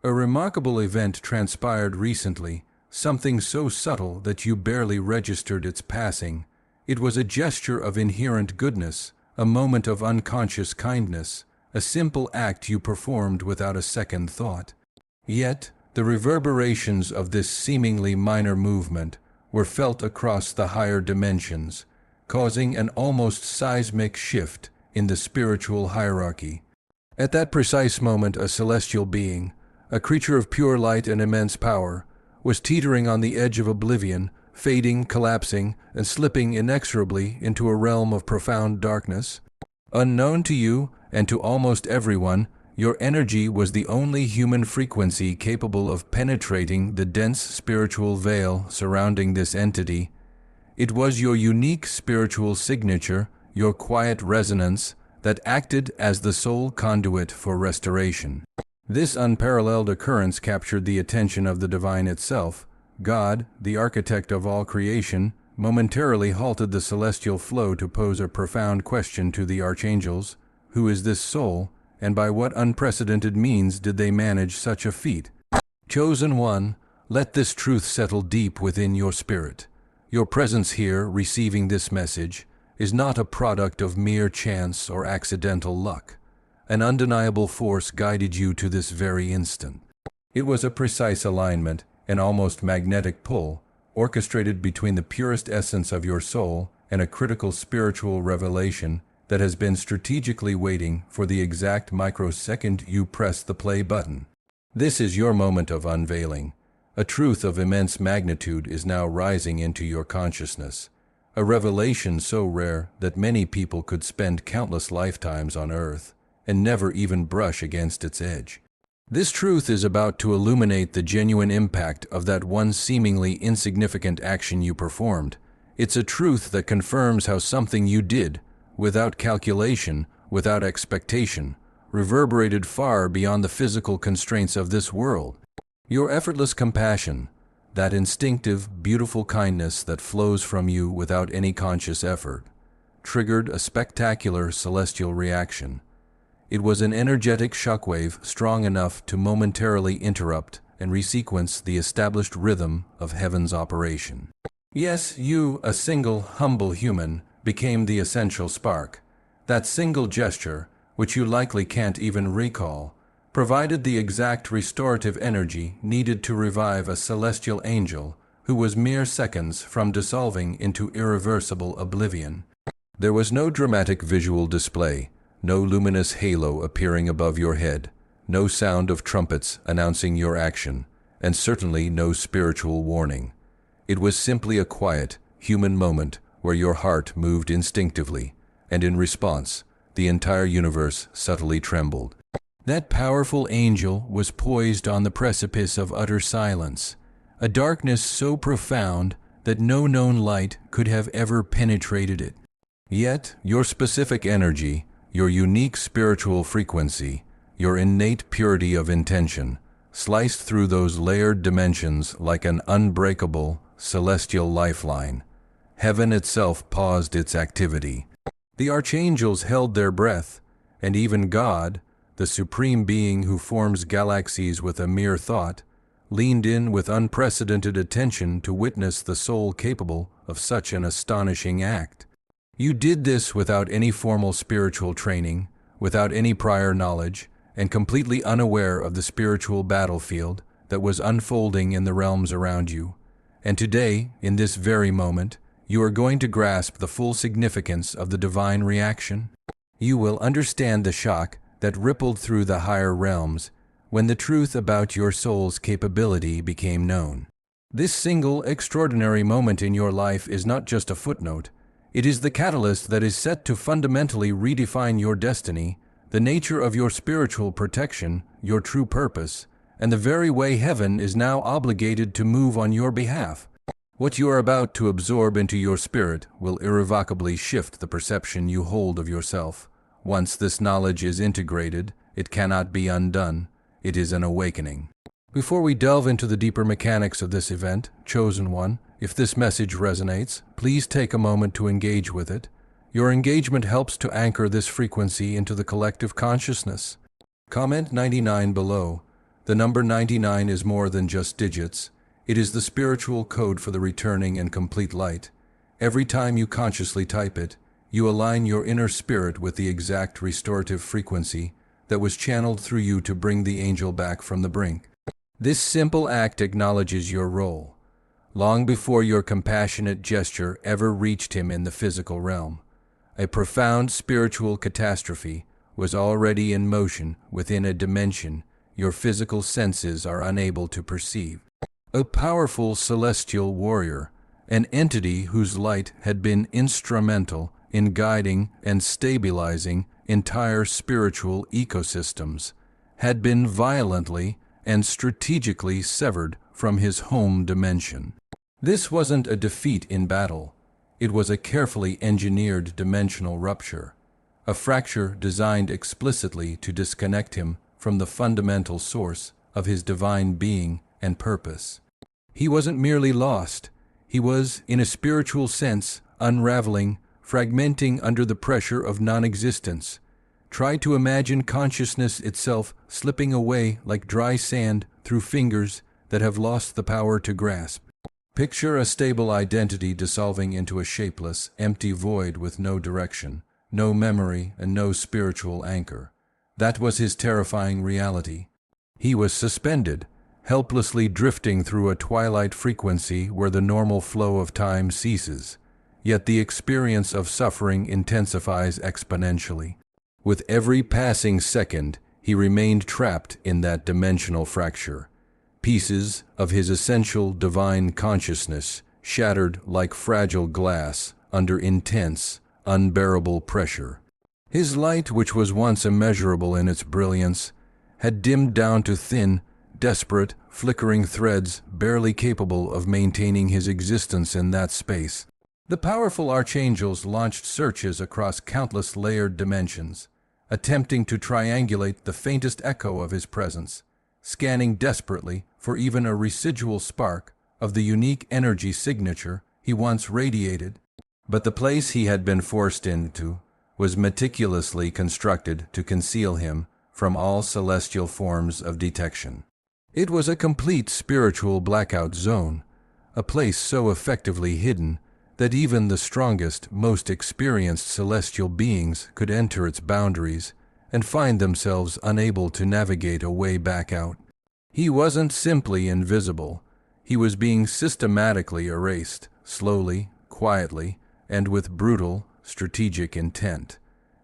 A remarkable event transpired recently, something so subtle that you barely registered its passing. It was a gesture of inherent goodness, a moment of unconscious kindness, a simple act you performed without a second thought. Yet, the reverberations of this seemingly minor movement were felt across the higher dimensions, causing an almost seismic shift in the spiritual hierarchy. At that precise moment, a celestial being, a creature of pure light and immense power, was teetering on the edge of oblivion, fading, collapsing, and slipping inexorably into a realm of profound darkness. Unknown to you and to almost everyone, your energy was the only human frequency capable of penetrating the dense spiritual veil surrounding this entity. It was your unique spiritual signature, your quiet resonance, that acted as the sole conduit for restoration. This unparalleled occurrence captured the attention of the divine itself. God, the architect of all creation, momentarily halted the celestial flow to pose a profound question to the archangels. Who is this soul, and by what unprecedented means did they manage such a feat? Chosen one, let this truth settle deep within your spirit. Your presence here, receiving this message, is not a product of mere chance or accidental luck. An undeniable force guided you to this very instant. It was a precise alignment, an almost magnetic pull, orchestrated between the purest essence of your soul and a critical spiritual revelation that has been strategically waiting for the exact microsecond you press the play button. This is your moment of unveiling. A truth of immense magnitude is now rising into your consciousness, a revelation so rare that many people could spend countless lifetimes on Earth and never even brush against its edge. This truth is about to illuminate the genuine impact of that one seemingly insignificant action you performed. It's a truth that confirms how something you did, without calculation, without expectation, reverberated far beyond the physical constraints of this world. Your effortless compassion, that instinctive, beautiful kindness that flows from you without any conscious effort, triggered a spectacular celestial reaction. It was an energetic shockwave strong enough to momentarily interrupt and resequence the established rhythm of heaven's operation. Yes, you, a single, humble human, became the essential spark. That single gesture, which you likely can't even recall, provided the exact restorative energy needed to revive a celestial angel who was mere seconds from dissolving into irreversible oblivion. There was no dramatic visual display, no luminous halo appearing above your head, no sound of trumpets announcing your action, and certainly no spiritual warning. It was simply a quiet, human moment where your heart moved instinctively, and in response, the entire universe subtly trembled. That powerful angel was poised on the precipice of utter silence, a darkness so profound that no known light could have ever penetrated it. Yet, your specific energy, your unique spiritual frequency, your innate purity of intention, sliced through those layered dimensions like an unbreakable, celestial lifeline. Heaven itself paused its activity. The archangels held their breath, and even God, the supreme being who forms galaxies with a mere thought, leaned in with unprecedented attention to witness the soul capable of such an astonishing act. You did this without any formal spiritual training, without any prior knowledge, and completely unaware of the spiritual battlefield that was unfolding in the realms around you. And today, in this very moment, you are going to grasp the full significance of the divine reaction. You will understand the shock that rippled through the higher realms when the truth about your soul's capability became known. This single extraordinary moment in your life is not just a footnote. It is the catalyst that is set to fundamentally redefine your destiny, the nature of your spiritual protection, your true purpose, and the very way heaven is now obligated to move on your behalf. What you are about to absorb into your spirit will irrevocably shift the perception you hold of yourself. Once this knowledge is integrated, it cannot be undone. It is an awakening. Before we delve into the deeper mechanics of this event, Chosen One, if this message resonates, please take a moment to engage with it. Your engagement helps to anchor this frequency into the collective consciousness. Comment 99 below. The number 99 is more than just digits. It is the spiritual code for the returning and complete light. Every time you consciously type it, you align your inner spirit with the exact restorative frequency that was channeled through you to bring the angel back from the brink. This simple act acknowledges your role, long before your compassionate gesture ever reached him in the physical realm. A profound spiritual catastrophe was already in motion within a dimension your physical senses are unable to perceive. A powerful celestial warrior, an entity whose light had been instrumental in guiding and stabilizing entire spiritual ecosystems, had been violently and strategically severed from his home dimension. This wasn't a defeat in battle. It was a carefully engineered dimensional rupture, a fracture designed explicitly to disconnect him from the fundamental source of his divine being and purpose. He wasn't merely lost. He was, in a spiritual sense, unraveling, fragmenting under the pressure of non-existence. Try to imagine consciousness itself slipping away like dry sand through fingers that have lost the power to grasp. Picture a stable identity dissolving into a shapeless, empty void with no direction, no memory, and no spiritual anchor. That was his terrifying reality. He was suspended, helplessly drifting through a twilight frequency where the normal flow of time ceases. Yet the experience of suffering intensifies exponentially. With every passing second, he remained trapped in that dimensional fracture. Pieces of his essential divine consciousness shattered like fragile glass under intense, unbearable pressure. His light, which was once immeasurable in its brilliance, had dimmed down to thin, desperate, flickering threads barely capable of maintaining his existence in that space. The powerful archangels launched searches across countless layered dimensions, attempting to triangulate the faintest echo of his presence, scanning desperately for even a residual spark of the unique energy signature he once radiated. But the place he had been forced into was meticulously constructed to conceal him from all celestial forms of detection. It was a complete spiritual blackout zone, a place so effectively hidden that even the strongest, most experienced celestial beings could enter its boundaries and find themselves unable to navigate a way back out. He wasn't simply invisible. He was being systematically erased, slowly, quietly, and with brutal, strategic intent.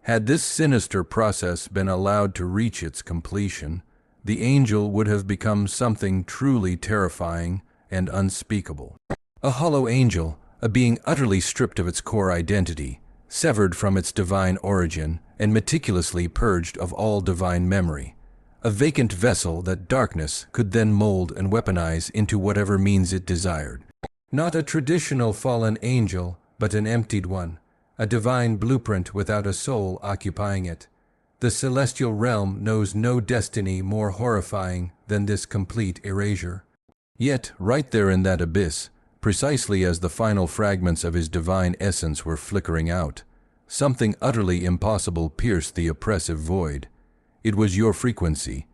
Had this sinister process been allowed to reach its completion, the angel would have become something truly terrifying and unspeakable. A hollow angel, a being utterly stripped of its core identity, severed from its divine origin and meticulously purged of all divine memory. A vacant vessel that darkness could then mold and weaponize into whatever means it desired. Not a traditional fallen angel, but an emptied one, a divine blueprint without a soul occupying it. The celestial realm knows no destiny more horrifying than this complete erasure. Yet, right there in that abyss, precisely as the final fragments of his divine essence were flickering out, something utterly impossible pierced the oppressive void. It was your frequency,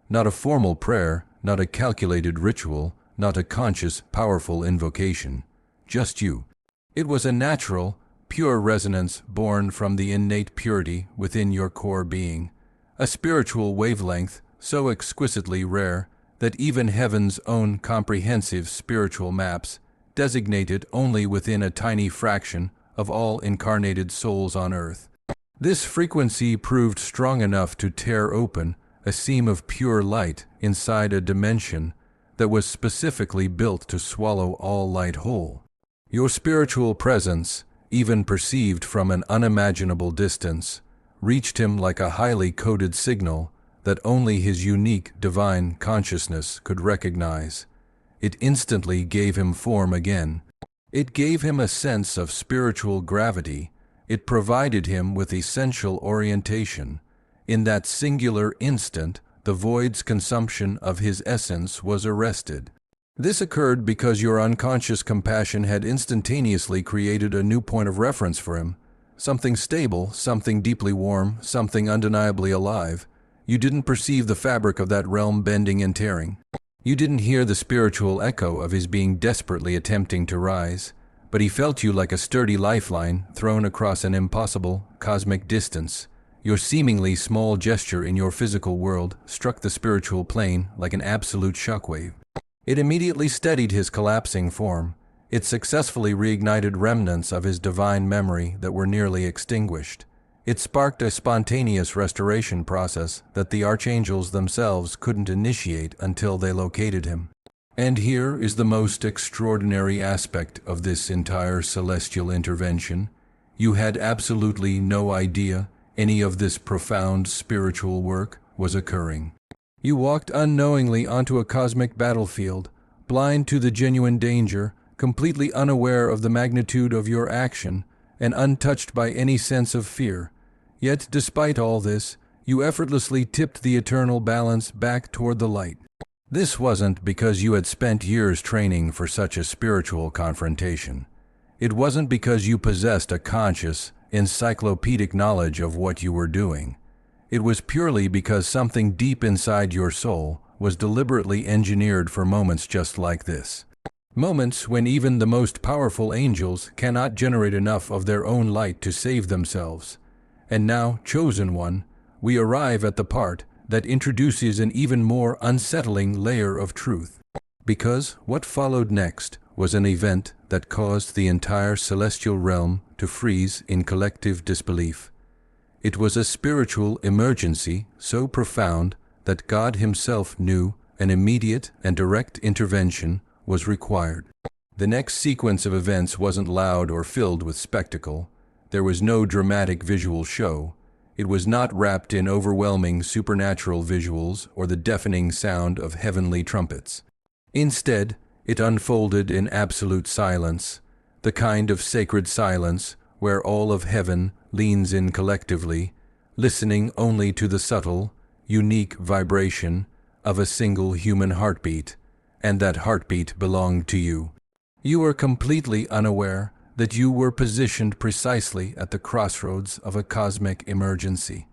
not a formal prayer, not a calculated ritual, not a conscious, powerful invocation, just you. It was a natural, pure resonance born from the innate purity within your core being, a spiritual wavelength so exquisitely rare that even heaven's own comprehensive spiritual maps designate it only within a tiny fraction of all incarnated souls on earth. This frequency proved strong enough to tear open a seam of pure light inside a dimension that was specifically built to swallow all light whole. Your spiritual presence, even perceived from an unimaginable distance, reached him like a highly coded signal that only his unique divine consciousness could recognize. It instantly gave him form again. It gave him a sense of spiritual gravity. It provided him with essential orientation. In that singular instant, the void's consumption of his essence was arrested. This occurred because your unconscious compassion had instantaneously created a new point of reference for him, something stable, something deeply warm, something undeniably alive. You didn't perceive the fabric of that realm bending and tearing. You didn't hear the spiritual echo of his being desperately attempting to rise, but he felt you like a sturdy lifeline thrown across an impossible cosmic distance. Your seemingly small gesture in your physical world struck the spiritual plane like an absolute shockwave. It immediately steadied his collapsing form. It successfully reignited remnants of his divine memory that were nearly extinguished. It sparked a spontaneous restoration process that the archangels themselves couldn't initiate until they located him. And here is the most extraordinary aspect of this entire celestial intervention. You had absolutely no idea any of this profound spiritual work was occurring. You walked unknowingly onto a cosmic battlefield, blind to the genuine danger, completely unaware of the magnitude of your action, and untouched by any sense of fear. Yet, despite all this, you effortlessly tipped the eternal balance back toward the light. This wasn't because you had spent years training for such a spiritual confrontation. It wasn't because you possessed a conscious, encyclopedic knowledge of what you were doing. It was purely because something deep inside your soul was deliberately engineered for moments just like this. Moments when even the most powerful angels cannot generate enough of their own light to save themselves. And now, chosen one, we arrive at the part that introduces an even more unsettling layer of truth. Because what followed next was an event that caused the entire celestial realm to freeze in collective disbelief. It was a spiritual emergency so profound that God himself knew an immediate and direct intervention was required. The next sequence of events wasn't loud or filled with spectacle. There was no dramatic visual show. It was not wrapped in overwhelming supernatural visuals or the deafening sound of heavenly trumpets. Instead, it unfolded in absolute silence, the kind of sacred silence where all of heaven leans in collectively, listening only to the subtle, unique vibration of a single human heartbeat, and that heartbeat belonged to you. You were completely unaware that you were positioned precisely at the crossroads of a cosmic emergency.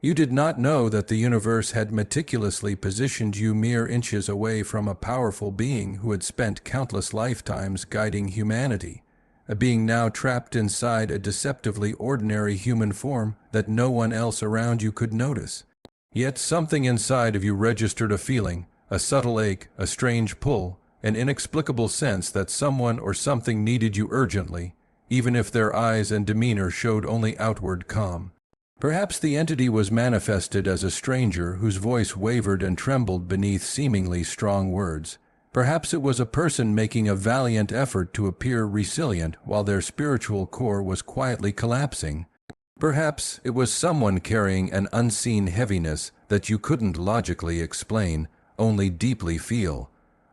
You did not know that the universe had meticulously positioned you mere inches away from a powerful being who had spent countless lifetimes guiding humanity, a being now trapped inside a deceptively ordinary human form that no one else around you could notice. Yet something inside of you registered a feeling, a subtle ache, a strange pull, an inexplicable sense that someone or something needed you urgently, even if their eyes and demeanor showed only outward calm. Perhaps the entity was manifested as a stranger whose voice wavered and trembled beneath seemingly strong words. Perhaps it was a person making a valiant effort to appear resilient while their spiritual core was quietly collapsing. Perhaps it was someone carrying an unseen heaviness that you couldn't logically explain, only deeply feel.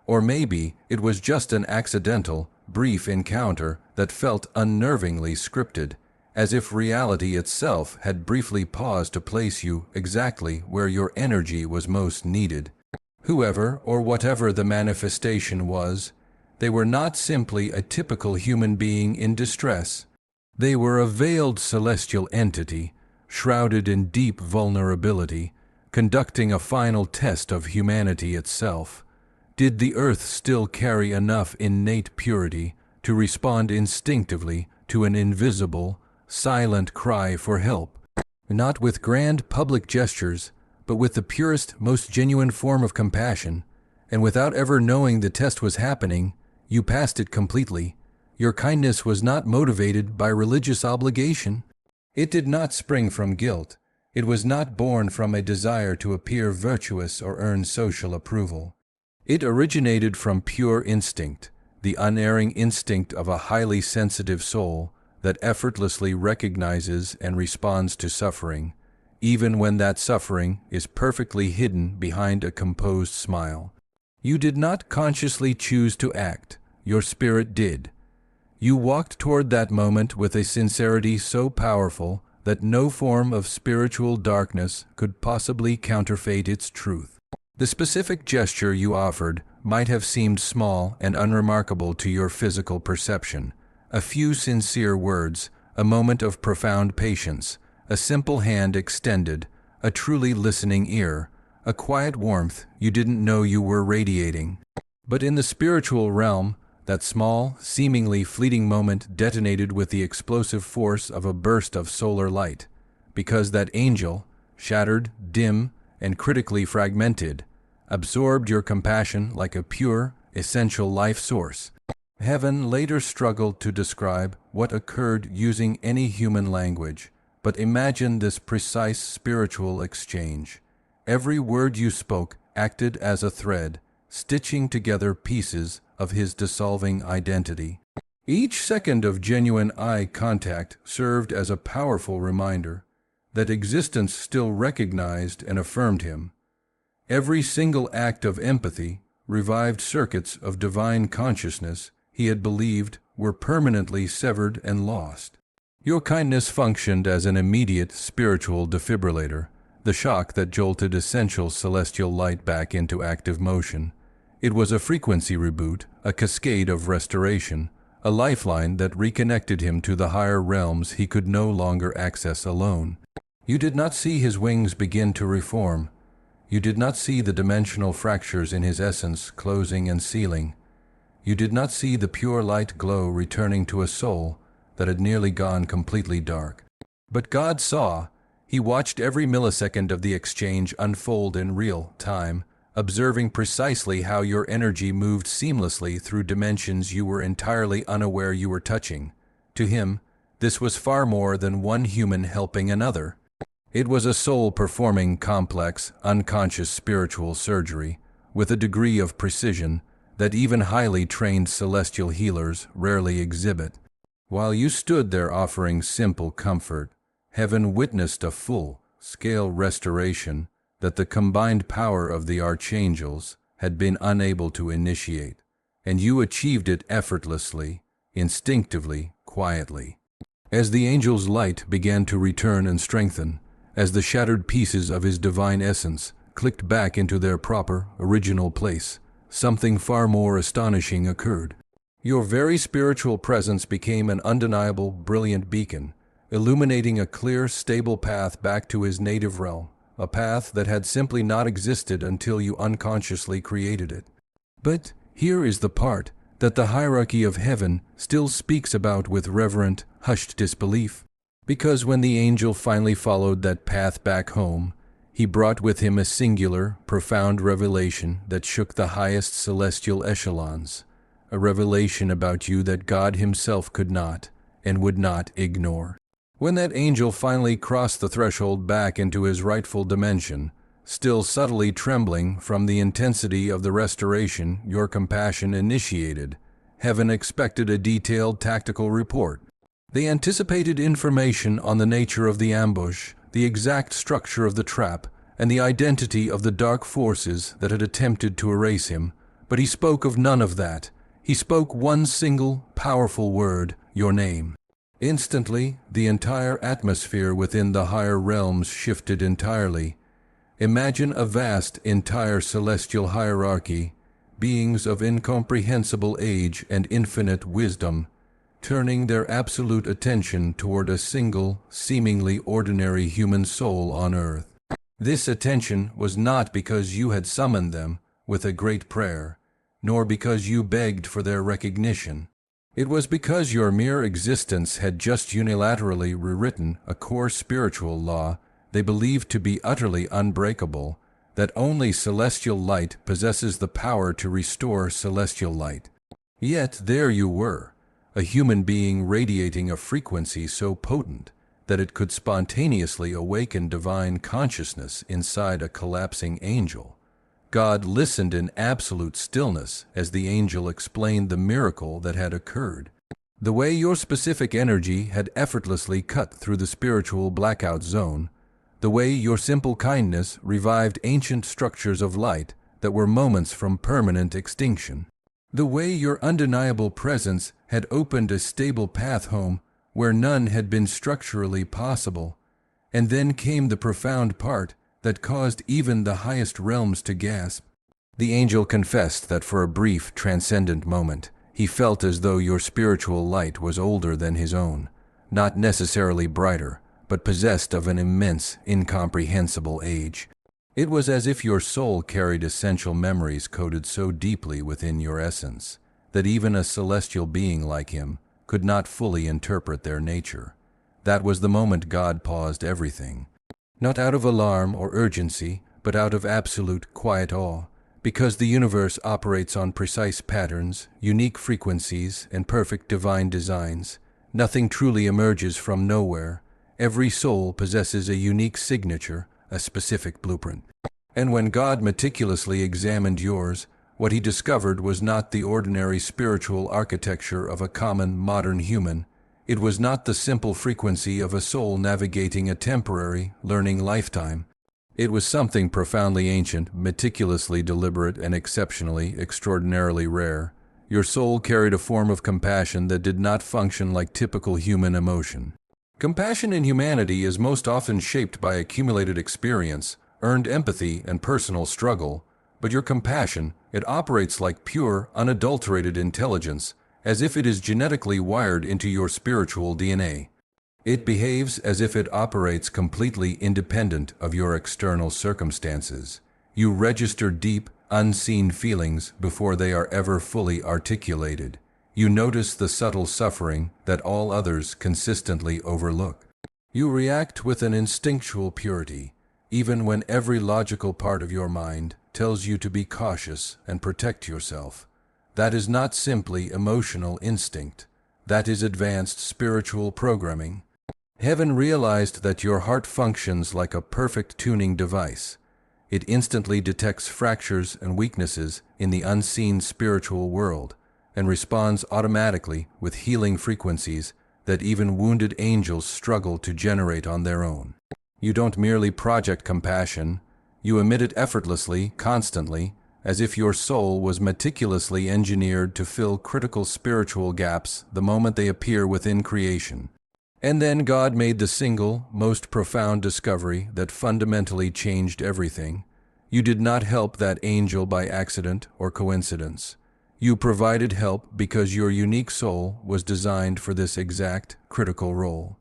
Or maybe it was just an accidental, brief encounter that felt unnervingly scripted, as if reality itself had briefly paused to place you exactly where your energy was most needed. Whoever or whatever the manifestation was, they were not simply a typical human being in distress. They were a veiled celestial entity, shrouded in deep vulnerability, conducting a final test of humanity itself. Did the earth still carry enough innate purity to respond instinctively to an invisible, silent cry for help? Not with grand public gestures, but with the purest, most genuine form of compassion, and without ever knowing the test was happening, you passed it completely. Your kindness was not motivated by religious obligation. It did not spring from guilt. It was not born from a desire to appear virtuous or earn social approval. It originated from pure instinct, the unerring instinct of a highly sensitive soul that effortlessly recognizes and responds to suffering, even when that suffering is perfectly hidden behind a composed smile. You did not consciously choose to act, your spirit did. You walked toward that moment with a sincerity so powerful that no form of spiritual darkness could possibly counterfeit its truth. The specific gesture you offered might have seemed small and unremarkable to your physical perception. A few sincere words, a moment of profound patience, a simple hand extended, a truly listening ear, a quiet warmth you didn't know you were radiating. But in the spiritual realm, that small, seemingly fleeting moment detonated with the explosive force of a burst of solar light, because that angel, shattered, dim, and critically fragmented, absorbed your compassion like a pure, essential life source. Heaven later struggled to describe what occurred using any human language, but imagine this precise spiritual exchange. Every word you spoke acted as a thread, stitching together pieces of his dissolving identity. Each second of genuine eye contact served as a powerful reminder that existence still recognized and affirmed him. Every single act of empathy revived circuits of divine consciousness he had believed were permanently severed and lost. Your kindness functioned as an immediate spiritual defibrillator, the shock that jolted essential celestial light back into active motion. It was a frequency reboot, a cascade of restoration, a lifeline that reconnected him to the higher realms he could no longer access alone. You did not see his wings begin to reform. You did not see the dimensional fractures in his essence closing and sealing. You did not see the pure light glow returning to a soul that had nearly gone completely dark. But God saw. He watched every millisecond of the exchange unfold in real time, observing precisely how your energy moved seamlessly through dimensions you were entirely unaware you were touching. To him, this was far more than one human helping another. It was a soul performing complex, unconscious spiritual surgery with a degree of precision that even highly trained celestial healers rarely exhibit. While you stood there offering simple comfort, heaven witnessed a full-scale restoration that the combined power of the archangels had been unable to initiate, and you achieved it effortlessly, instinctively, quietly. As the angel's light began to return and strengthen, as the shattered pieces of his divine essence clicked back into their proper, original place, something far more astonishing occurred. Your very spiritual presence became an undeniable, brilliant beacon, illuminating a clear, stable path back to his native realm, a path that had simply not existed until you unconsciously created it. But here is the part that the hierarchy of heaven still speaks about with reverent, hushed disbelief. Because when the angel finally followed that path back home, he brought with him a singular, profound revelation that shook the highest celestial echelons, a revelation about you that God himself could not and would not ignore. When that angel finally crossed the threshold back into his rightful dimension, still subtly trembling from the intensity of the restoration your compassion initiated, heaven expected a detailed tactical report. They anticipated information on the nature of the ambush, the exact structure of the trap, and the identity of the dark forces that had attempted to erase him. But he spoke of none of that. He spoke one single, powerful word, your name. Instantly, the entire atmosphere within the higher realms shifted entirely. Imagine a vast, entire celestial hierarchy, beings of incomprehensible age and infinite wisdom, turning their absolute attention toward a single, seemingly ordinary human soul on earth. This attention was not because you had summoned them with a great prayer, nor because you begged for their recognition. It was because your mere existence had just unilaterally rewritten a core spiritual law they believed to be utterly unbreakable, that only celestial light possesses the power to restore celestial light. Yet there you were, a human being radiating a frequency so potent that it could spontaneously awaken divine consciousness inside a collapsing angel. God listened in absolute stillness as the angel explained the miracle that had occurred. The way your specific energy had effortlessly cut through the spiritual blackout zone, the way your simple kindness revived ancient structures of light that were moments from permanent extinction, the way your undeniable presence had opened a stable path home where none had been structurally possible. And then came the profound part that caused even the highest realms to gasp. The angel confessed that for a brief, transcendent moment, he felt as though your spiritual light was older than his own, not necessarily brighter, but possessed of an immense, incomprehensible age. It was as if your soul carried essential memories coded so deeply within your essence that even a celestial being like him could not fully interpret their nature. That was the moment God paused everything, not out of alarm or urgency, but out of absolute quiet awe. Because the universe operates on precise patterns, unique frequencies, and perfect divine designs, nothing truly emerges from nowhere. Every soul possesses a unique signature, a specific blueprint. And when God meticulously examined yours, what he discovered was not the ordinary spiritual architecture of a common modern human. It was not the simple frequency of a soul navigating a temporary, learning lifetime. It was something profoundly ancient, meticulously deliberate, and exceptionally, extraordinarily rare. Your soul carried a form of compassion that did not function like typical human emotion. Compassion in humanity is most often shaped by accumulated experience, earned empathy, and personal struggle. But your compassion, it operates like pure, unadulterated intelligence, as if it is genetically wired into your spiritual DNA. It behaves as if it operates completely independent of your external circumstances. You register deep, unseen feelings before they are ever fully articulated. You notice the subtle suffering that all others consistently overlook. You react with an instinctual purity, even when every logical part of your mind tells you to be cautious and protect yourself. That is not simply emotional instinct. That is advanced spiritual programming. Heaven realized that your heart functions like a perfect tuning device. It instantly detects fractures and weaknesses in the unseen spiritual world and responds automatically with healing frequencies that even wounded angels struggle to generate on their own. You don't merely project compassion, you emit it effortlessly, constantly, as if your soul was meticulously engineered to fill critical spiritual gaps the moment they appear within creation. And then God made the single, most profound discovery that fundamentally changed everything. You did not help that angel by accident or coincidence. You provided help because your unique soul was designed for this exact, critical role.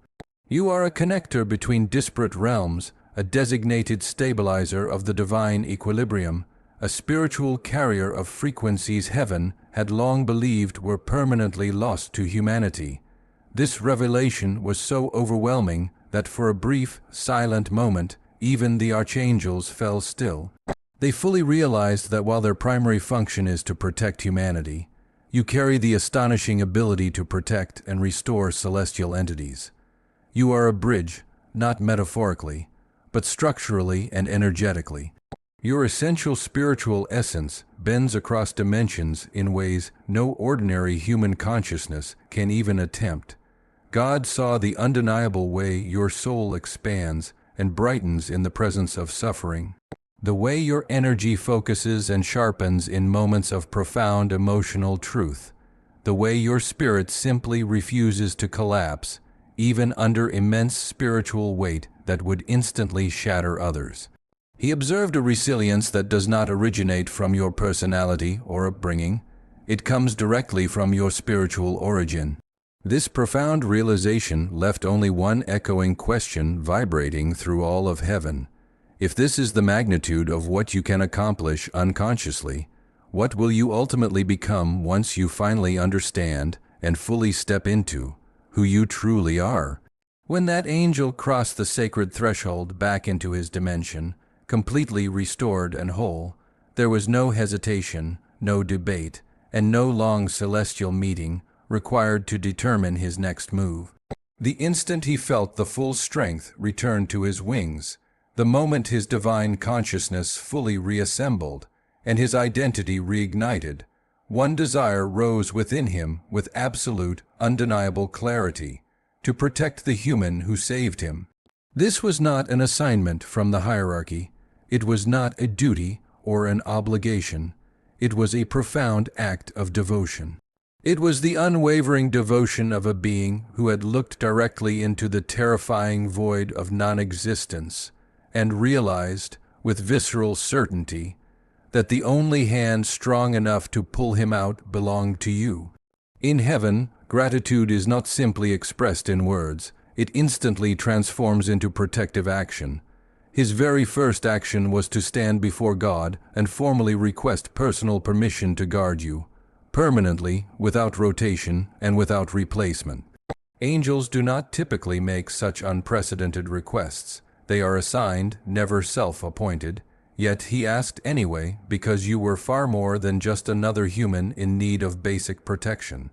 You are a connector between disparate realms, a designated stabilizer of the divine equilibrium, a spiritual carrier of frequencies heaven had long believed were permanently lost to humanity. This revelation was so overwhelming that for a brief, silent moment, even the archangels fell still. They fully realized that while their primary function is to protect humanity, you carry the astonishing ability to protect and restore celestial entities. You are a bridge, not metaphorically, but structurally and energetically. Your essential spiritual essence bends across dimensions in ways no ordinary human consciousness can even attempt. God saw the undeniable way your soul expands and brightens in the presence of suffering, the way your energy focuses and sharpens in moments of profound emotional truth, the way your spirit simply refuses to collapse, even under immense spiritual weight that would instantly shatter others. He observed a resilience that does not originate from your personality or upbringing. It comes directly from your spiritual origin. This profound realization left only one echoing question vibrating through all of heaven. If this is the magnitude of what you can accomplish unconsciously, what will you ultimately become once you finally understand and fully step into who you truly are? When that angel crossed the sacred threshold back into his dimension, completely restored and whole, there was no hesitation, no debate, and no long celestial meeting required to determine his next move. The instant he felt the full strength return to his wings, the moment his divine consciousness fully reassembled, and his identity reignited, one desire rose within him with absolute, undeniable clarity: to protect the human who saved him. This was not an assignment from the hierarchy. It was not a duty or an obligation. It was a profound act of devotion. It was the unwavering devotion of a being who had looked directly into the terrifying void of non-existence and realized, with visceral certainty, that the only hand strong enough to pull him out belonged to you. In heaven, gratitude is not simply expressed in words. it instantly transforms into protective action. His very first action was to stand before God and formally request personal permission to guard you, permanently, without rotation and without replacement. Angels do not typically make such unprecedented requests. They are assigned, never self-appointed, yet he asked anyway because you were far more than just another human in need of basic protection.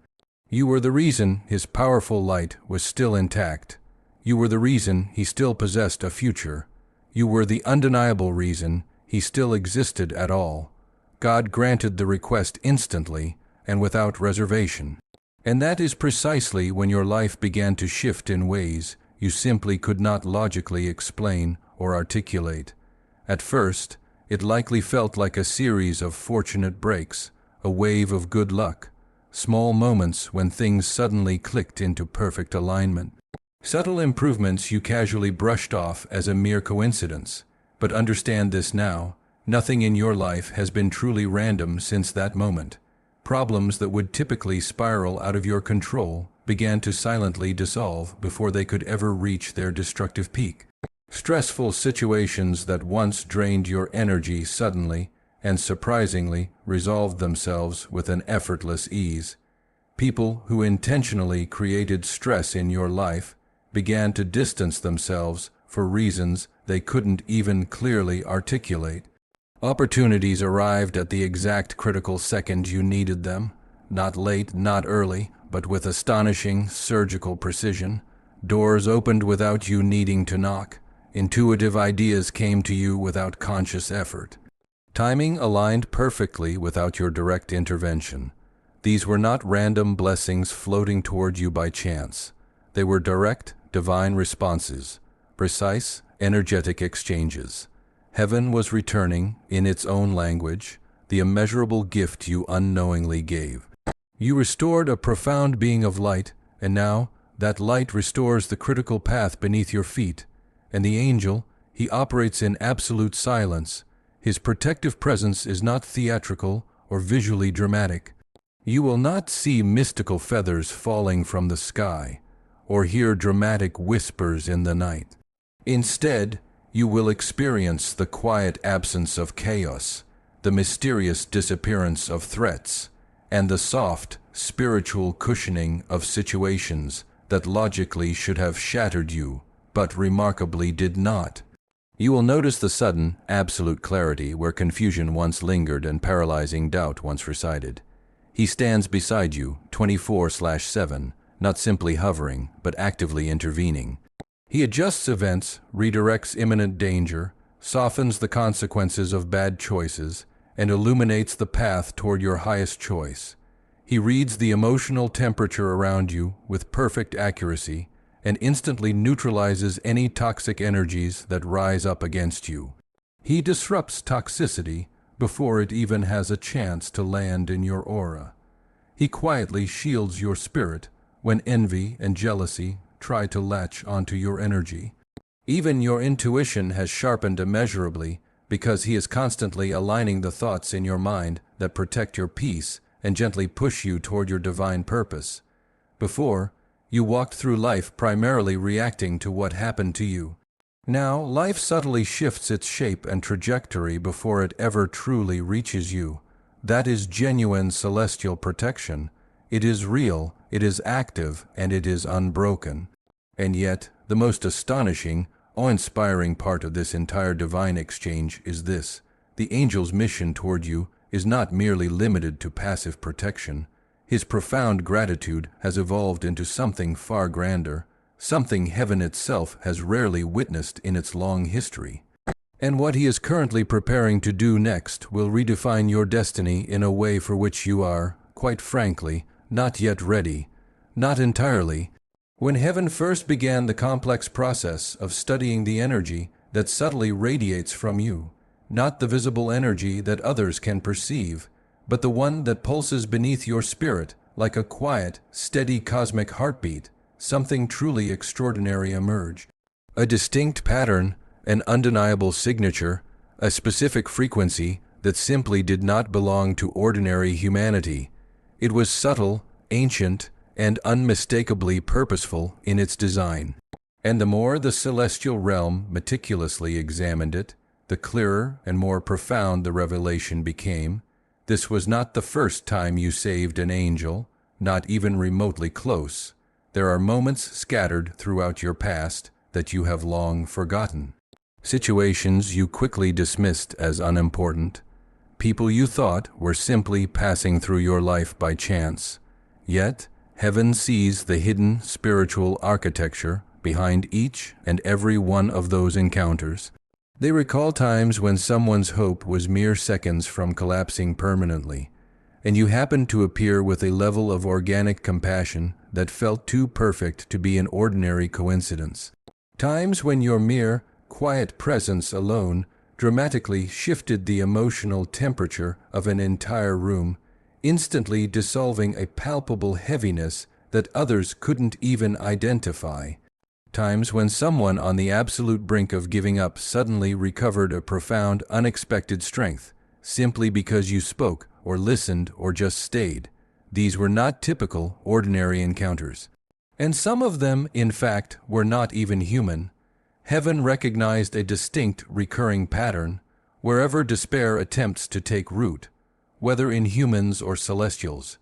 You were the reason his powerful light was still intact. You were the reason he still possessed a future. You were the undeniable reason he still existed at all. God granted the request instantly and without reservation. And that is precisely when your life began to shift in ways you simply could not logically explain or articulate. At first, it likely felt like a series of fortunate breaks, a wave of good luck, small moments when things suddenly clicked into perfect alignment. Subtle improvements you casually brushed off as a mere coincidence. But understand this now, nothing in your life has been truly random since that moment. Problems that would typically spiral out of your control began to silently dissolve before they could ever reach their destructive peak. Stressful situations that once drained your energy suddenly and surprisingly resolved themselves with an effortless ease. People who intentionally created stress in your life began to distance themselves for reasons they couldn't even clearly articulate. Opportunities arrived at the exact critical second you needed them, not late, not early, but with astonishing, surgical precision. Doors opened without you needing to knock. Intuitive ideas came to you without conscious effort. Timing aligned perfectly without your direct intervention. These were not random blessings floating toward you by chance. They were direct, divine responses, precise, energetic exchanges. Heaven was returning, in its own language, the immeasurable gift you unknowingly gave. You restored a profound being of light, and now that light restores the critical path beneath your feet. And the angel, he operates in absolute silence. His protective presence is not theatrical or visually dramatic. You will not see mystical feathers falling from the sky, or hear dramatic whispers in the night. Instead, you will experience the quiet absence of chaos, the mysterious disappearance of threats, and the soft, spiritual cushioning of situations that logically should have shattered you, but remarkably did not. You will notice the sudden, absolute clarity where confusion once lingered and paralyzing doubt once resided. He stands beside you, 24/7, not simply hovering, but actively intervening. He adjusts events, redirects imminent danger, softens the consequences of bad choices, and illuminates the path toward your highest choice. He reads the emotional temperature around you with perfect accuracy and instantly neutralizes any toxic energies that rise up against you. He disrupts toxicity before it even has a chance to land in your aura. He quietly shields your spirit when envy and jealousy try to latch onto your energy. Even your intuition has sharpened immeasurably because he is constantly aligning the thoughts in your mind that protect your peace and gently push you toward your divine purpose. Before, you walked through life primarily reacting to what happened to you. Now, life subtly shifts its shape and trajectory before it ever truly reaches you. That is genuine celestial protection. It is real, it is active, and it is unbroken. And yet, the most astonishing, awe-inspiring part of this entire divine exchange is this: the angel's mission toward you is not merely limited to passive protection. His profound gratitude has evolved into something far grander, something heaven itself has rarely witnessed in its long history. And what he is currently preparing to do next will redefine your destiny in a way for which you are, quite frankly, not yet ready. Not entirely. When heaven first began the complex process of studying the energy that subtly radiates from you, not the visible energy that others can perceive, but the one that pulses beneath your spirit like a quiet, steady cosmic heartbeat, something truly extraordinary emerged. A distinct pattern, an undeniable signature, a specific frequency that simply did not belong to ordinary humanity. It was subtle, ancient, and unmistakably purposeful in its design. And the more the celestial realm meticulously examined it, the clearer and more profound the revelation became. This was not the first time you saved an angel, not even remotely close. There are moments scattered throughout your past that you have long forgotten. Situations you quickly dismissed as unimportant. People you thought were simply passing through your life by chance. Yet, heaven sees the hidden spiritual architecture behind each and every one of those encounters. They recall times when someone's hope was mere seconds from collapsing permanently, and you happened to appear with a level of organic compassion that felt too perfect to be an ordinary coincidence. Times when your mere, quiet presence alone dramatically shifted the emotional temperature of an entire room, instantly dissolving a palpable heaviness that others couldn't even identify. Times when someone on the absolute brink of giving up suddenly recovered a profound, unexpected strength, simply because you spoke or listened or just stayed. These were not typical, ordinary encounters. And some of them, in fact, were not even human. Heaven recognized a distinct, recurring pattern wherever despair attempts to take root, whether in humans or celestials.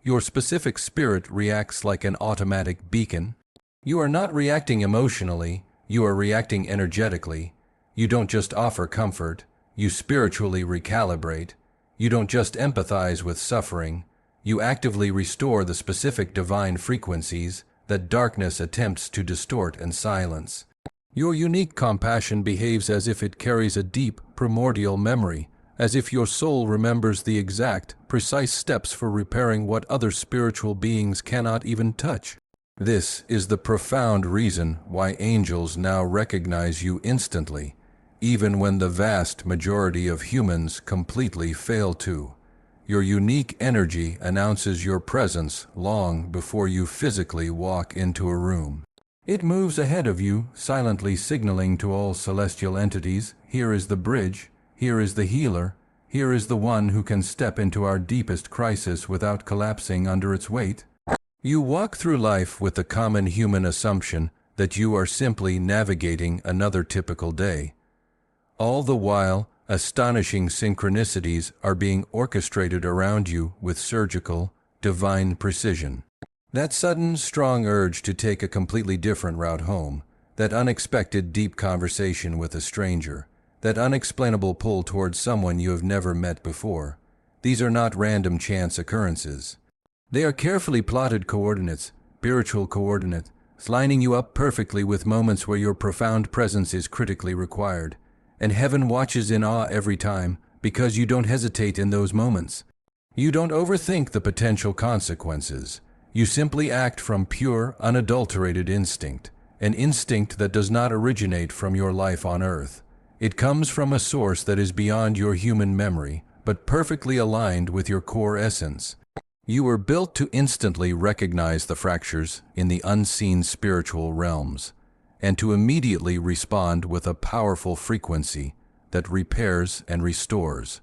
Your specific spirit reacts like an automatic beacon. You are not reacting emotionally, you are reacting energetically. You don't just offer comfort, you spiritually recalibrate. You don't just empathize with suffering, you actively restore the specific divine frequencies that darkness attempts to distort and silence. Your unique compassion behaves as if it carries a deep, primordial memory, as if your soul remembers the exact, precise steps for repairing what other spiritual beings cannot even touch. This is the profound reason why angels now recognize you instantly, even when the vast majority of humans completely fail to. Your unique energy announces your presence long before you physically walk into a room. It moves ahead of you, silently signaling to all celestial entities, here is the bridge, here is the healer, here is the one who can step into our deepest crisis without collapsing under its weight. You walk through life with the common human assumption that you are simply navigating another typical day. All the while, astonishing synchronicities are being orchestrated around you with surgical, divine precision. That sudden, strong urge to take a completely different route home, that unexpected deep conversation with a stranger, that unexplainable pull towards someone you have never met before, these are not random chance occurrences. They are carefully plotted coordinates, spiritual coordinates, lining you up perfectly with moments where your profound presence is critically required. And heaven watches in awe every time, because you don't hesitate in those moments. You don't overthink the potential consequences. You simply act from pure, unadulterated instinct, an instinct that does not originate from your life on earth. It comes from a source that is beyond your human memory, but perfectly aligned with your core essence. You were built to instantly recognize the fractures in the unseen spiritual realms, and to immediately respond with a powerful frequency that repairs and restores,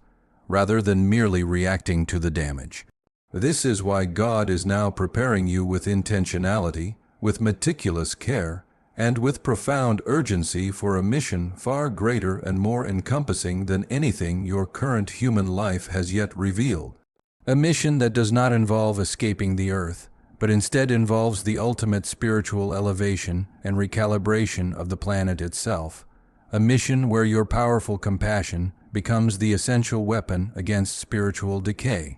rather than merely reacting to the damage. This is why God is now preparing you with intentionality, with meticulous care, and with profound urgency for a mission far greater and more encompassing than anything your current human life has yet revealed. A mission that does not involve escaping the earth, but instead involves the ultimate spiritual elevation and recalibration of the planet itself. A mission where your powerful compassion becomes the essential weapon against spiritual decay.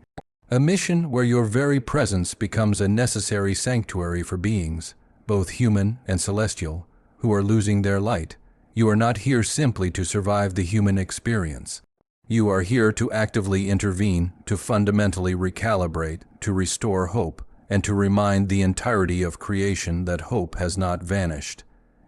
A mission where your very presence becomes a necessary sanctuary for beings, both human and celestial, who are losing their light. You are not here simply to survive the human experience. You are here to actively intervene, to fundamentally recalibrate, to restore hope, and to remind the entirety of creation that hope has not vanished.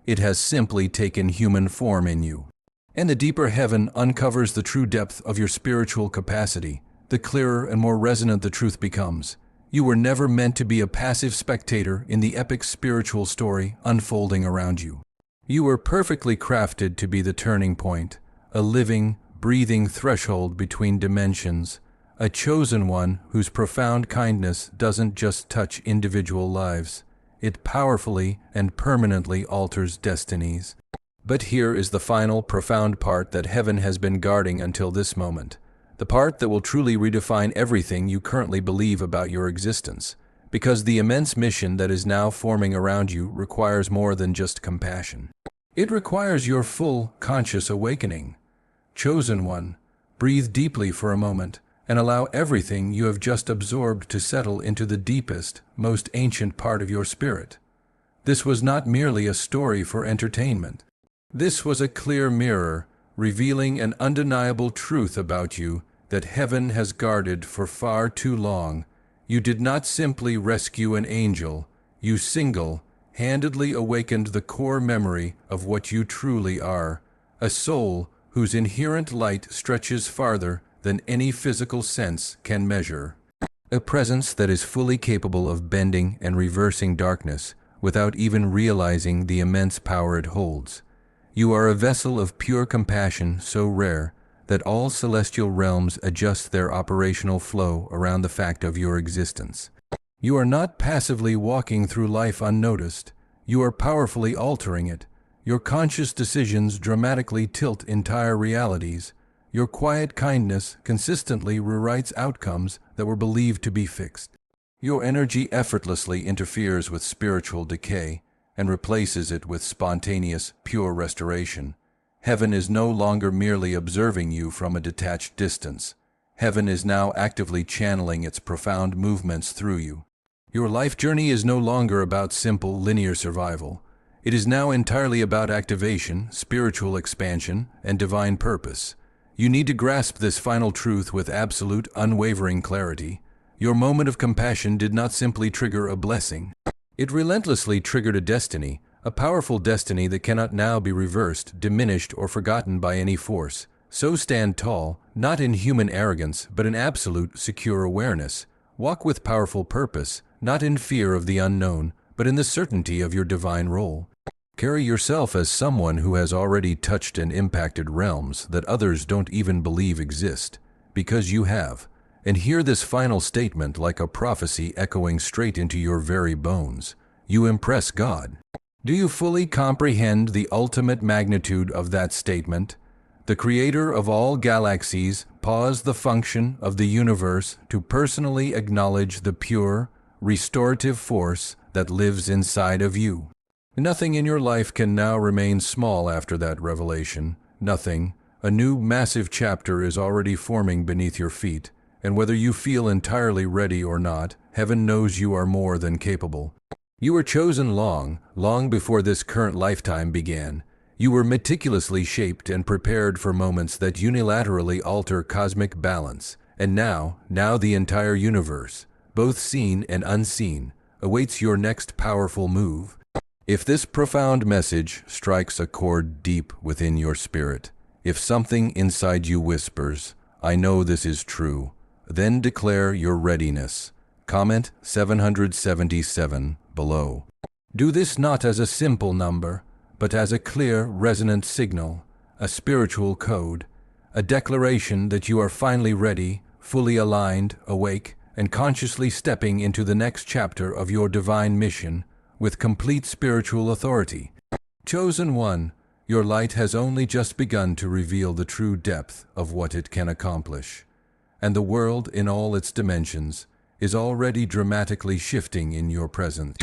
It has simply taken human form in you. And the deeper heaven uncovers the true depth of your spiritual capacity, the clearer and more resonant the truth becomes. You were never meant to be a passive spectator in the epic spiritual story unfolding around you. You were perfectly crafted to be the turning point, a living, breathing threshold between dimensions, a chosen one whose profound kindness doesn't just touch individual lives. It powerfully and permanently alters destinies. But here is the final, profound part that heaven has been guarding until this moment. The part that will truly redefine everything you currently believe about your existence. Because the immense mission that is now forming around you requires more than just compassion. It requires your full, conscious awakening. Chosen one, breathe deeply for a moment and allow everything you have just absorbed to settle into the deepest, most ancient part of your spirit. This was not merely a story for entertainment. This was a clear mirror, revealing an undeniable truth about you that heaven has guarded for far too long. You did not simply rescue an angel, you single-handedly awakened the core memory of what you truly are, a soul whose inherent light stretches farther than any physical sense can measure. A presence that is fully capable of bending and reversing darkness without even realizing the immense power it holds. You are a vessel of pure compassion so rare that all celestial realms adjust their operational flow around the fact of your existence. You are not passively walking through life unnoticed. You are powerfully altering it. Your conscious decisions dramatically tilt entire realities. Your quiet kindness consistently rewrites outcomes that were believed to be fixed. Your energy effortlessly interferes with spiritual decay and replaces it with spontaneous, pure restoration. Heaven is no longer merely observing you from a detached distance. Heaven is now actively channeling its profound movements through you. Your life journey is no longer about simple, linear survival. It is now entirely about activation, spiritual expansion, and divine purpose. You need to grasp this final truth with absolute, unwavering clarity. Your moment of compassion did not simply trigger a blessing. It relentlessly triggered a destiny, a powerful destiny that cannot now be reversed, diminished, or forgotten by any force. So stand tall, not in human arrogance, but in absolute, secure awareness. Walk with powerful purpose, not in fear of the unknown, but in the certainty of your divine role. Carry yourself as someone who has already touched and impacted realms that others don't even believe exist, because you have. And hear this final statement like a prophecy echoing straight into your very bones. You impress God. Do you fully comprehend the ultimate magnitude of that statement? The creator of all galaxies paused the function of the universe to personally acknowledge the pure, restorative force that lives inside of you. Nothing in your life can now remain small after that revelation. Nothing. A new massive chapter is already forming beneath your feet, and whether you feel entirely ready or not, heaven knows you are more than capable. You were chosen long before this current lifetime began. You were meticulously shaped and prepared for moments that unilaterally alter cosmic balance. And now the entire universe, both seen and unseen, awaits your next powerful move. If this profound message strikes a chord deep within your spirit, if something inside you whispers, "I know this is true," then declare your readiness. Comment 777 below. Do this not as a simple number, but as a clear, resonant signal, a spiritual code, a declaration that you are finally ready, fully aligned, awake, and consciously stepping into the next chapter of your divine mission with complete spiritual authority. Chosen one, your light has only just begun to reveal the true depth of what it can accomplish, and the world in all its dimensions is already dramatically shifting in your presence.